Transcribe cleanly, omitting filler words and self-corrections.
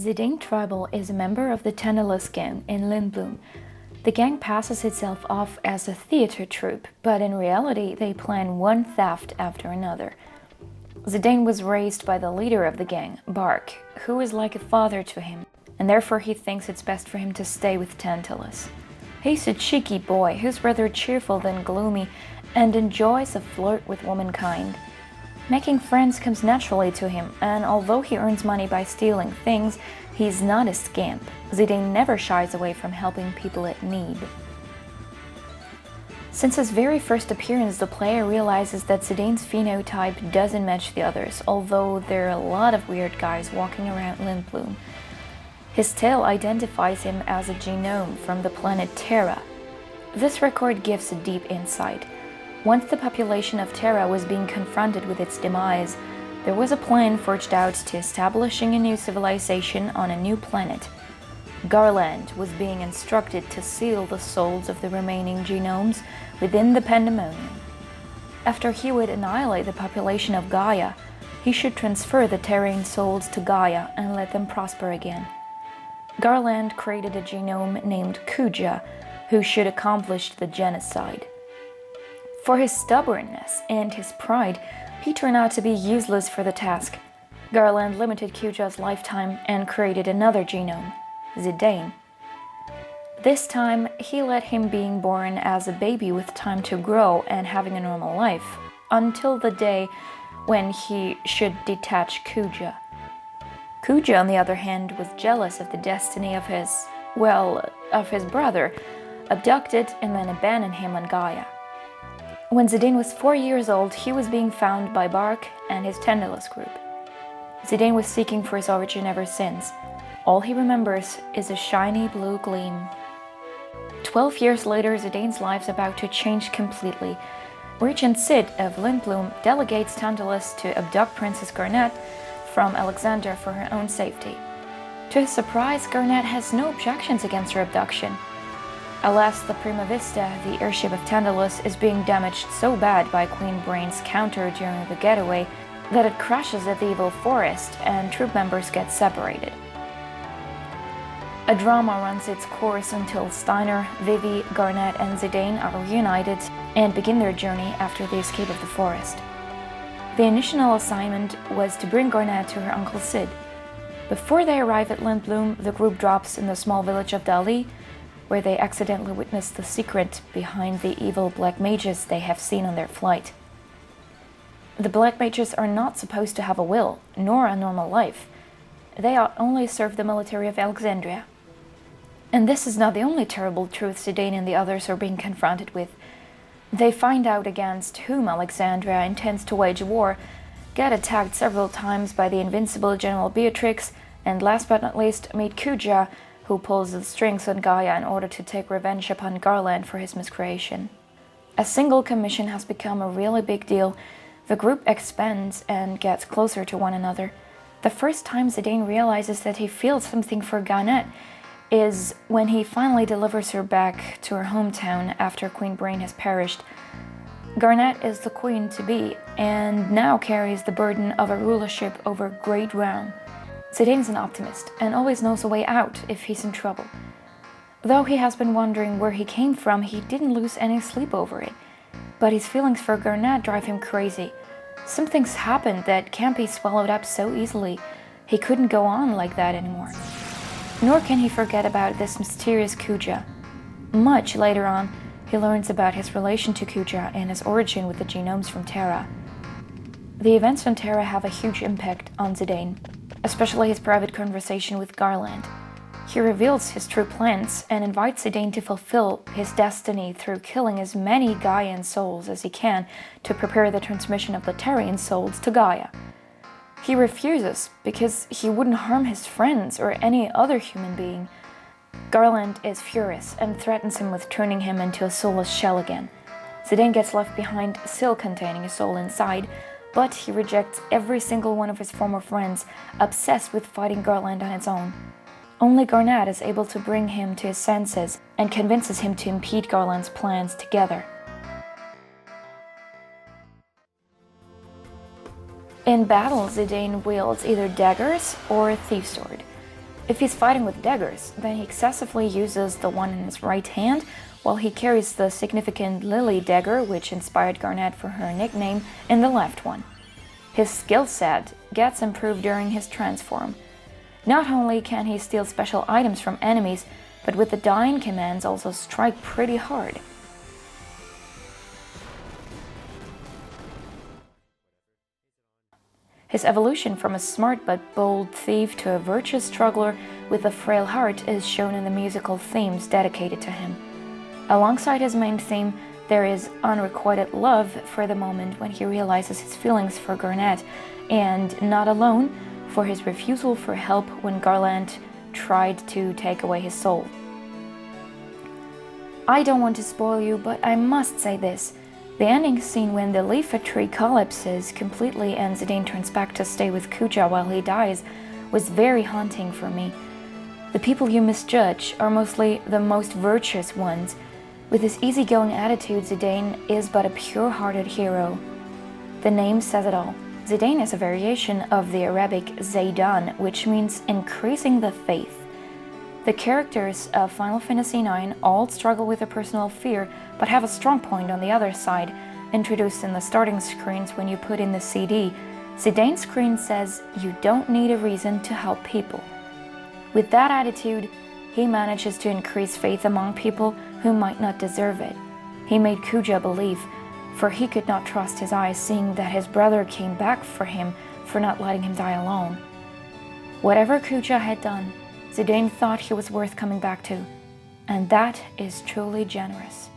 Zidane Tribal is a member of the Tantalus gang in Lindblom. The gang passes itself off as a theater troupe, but in reality they plan one theft after another. Zidane was raised by the leader of the gang, Bark, who is like a father to him, and therefore he thinks it's best for him to stay with Tantalus. He's a cheeky boy who's rather cheerful than gloomy and enjoys a flirt with womankind. Making friends comes naturally to him, and although he earns money by stealing things, he's not a scamp. Zidane never shies away from helping people in need. Since his very first appearance, the player realizes that Zidane's phenotype doesn't match the others, although there are a lot of weird guys walking around Lindblom. His tail identifies him as a genome from the planet Terra. This record gives a deep insight. Once the population of Terra was being confronted with its demise, there was a plan forged out to establishing a new civilization on a new planet. Garnet was being instructed to seal the souls of the remaining genomes within the pandemonium. After he would annihilate the population of Gaia, he should transfer the Terran souls to Gaia and let them prosper again. Garnet created a genome named Kuja, who should accomplish the genocide. For his stubbornness and his pride, he turned out to be useless for the task. Garnet limited Kuja's lifetime and created another genome, Zidane. This time, he let him being born as a baby with time to grow and having a normal life, until the day when he should detach Kuja. Kuja, on the other hand, was jealous of the destiny of his brother, abducted and then abandoned him on Gaia. When Zidane was 4 years old, he was being found by Bark and his Tantalus group. Zidane was seeking for his origin ever since. All he remembers is a shiny blue gleam. 12 years later, Zidane's life's about to change completely. Regent Sid of Lindblom delegates Tantalus to abduct Princess Garnet from Alexandria for her own safety. To his surprise, Garnet has no objections against her abduction. Alas, the Prima Vista, the airship of Tantalus, is being damaged so bad by Queen Brain's counter during the getaway that it crashes at the evil forest and troop members get separated. A drama runs its course until Steiner, Vivi, Garnet, and Zidane are reunited and begin their journey after the escape of the forest. The initial assignment was to bring Garnet to her uncle Sid. Before they arrive at Lindblom, the group drops in the small village of Dali, where they accidentally witness the secret behind the evil black mages they have seen on their flight. The black mages are not supposed to have a will, nor a normal life. They only serve the military of Alexandria. And this is not the only terrible truth Zidane and the others are being confronted with. They find out against whom Alexandria intends to wage war, get attacked several times by the invincible General Beatrix, and last but not least meet Kuja, who pulls the strings on Gaia in order to take revenge upon Garnet for his miscreation. A single commission has become a really big deal. The group expands and gets closer to one another. The first time Zidane realizes that he feels something for Garnet is when he finally delivers her back to her hometown after Queen Brain has perished. Garnet is the queen-to-be and now carries the burden of a rulership over great realm. Zidane's an optimist and always knows a way out if he's in trouble. Though he has been wondering where he came from, he didn't lose any sleep over it. But his feelings for Garnet drive him crazy. Something's happened that can't be swallowed up so easily. He couldn't go on like that anymore. Nor can he forget about this mysterious Kuja. Much later on, he learns about his relation to Kuja and his origin with the genomes from Terra. The events on Terra have a huge impact on Zidane, especially his private conversation with Garnet. He reveals his true plans and invites Zidane to fulfill his destiny through killing as many Gaian souls as he can to prepare the transmission of the Terran souls to Gaia. He refuses because he wouldn't harm his friends or any other human being. Garnet is furious and threatens him with turning him into a soulless shell again. Zidane gets left behind, still containing a soul inside, but he rejects every single one of his former friends, obsessed with fighting Garnet on its own. Only Garnet is able to bring him to his senses and convinces him to impede Garnet's plans together. In battle, Zidane wields either daggers or a thief's sword. If he's fighting with daggers, then he excessively uses the one in his right hand, while he carries the significant Lily dagger, which inspired Garnet for her nickname, in the left one. His skill set gets improved during his transform. Not only can he steal special items from enemies, but with the dying commands also strike pretty hard. His evolution from a smart but bold thief to a virtuous struggler with a frail heart is shown in the musical themes dedicated to him. Alongside his main theme, there is unrequited love for the moment when he realizes his feelings for Garnet, and not alone for his refusal for help when Garnet tried to take away his soul. I don't want to spoil you, but I must say this. The ending scene when the leaf tree collapses completely and Zidane turns back to stay with Kuja while he dies was very haunting for me. The people you misjudge are mostly the most virtuous ones. With his easygoing attitude, Zidane is but a pure-hearted hero. The name says it all. Zidane is a variation of the Arabic Zidane, which means increasing the faith. The characters of Final Fantasy IX all struggle with a personal fear, but have a strong point on the other side, introduced in the starting screens when you put in the CD. Zidane's screen says you don't need a reason to help people. With that attitude, he manages to increase faith among people who might not deserve it. He made Kuja believe, for he could not trust his eyes seeing that his brother came back for him for not letting him die alone. Whatever Kuja had done, Zidane thought he was worth coming back to, and that is truly generous.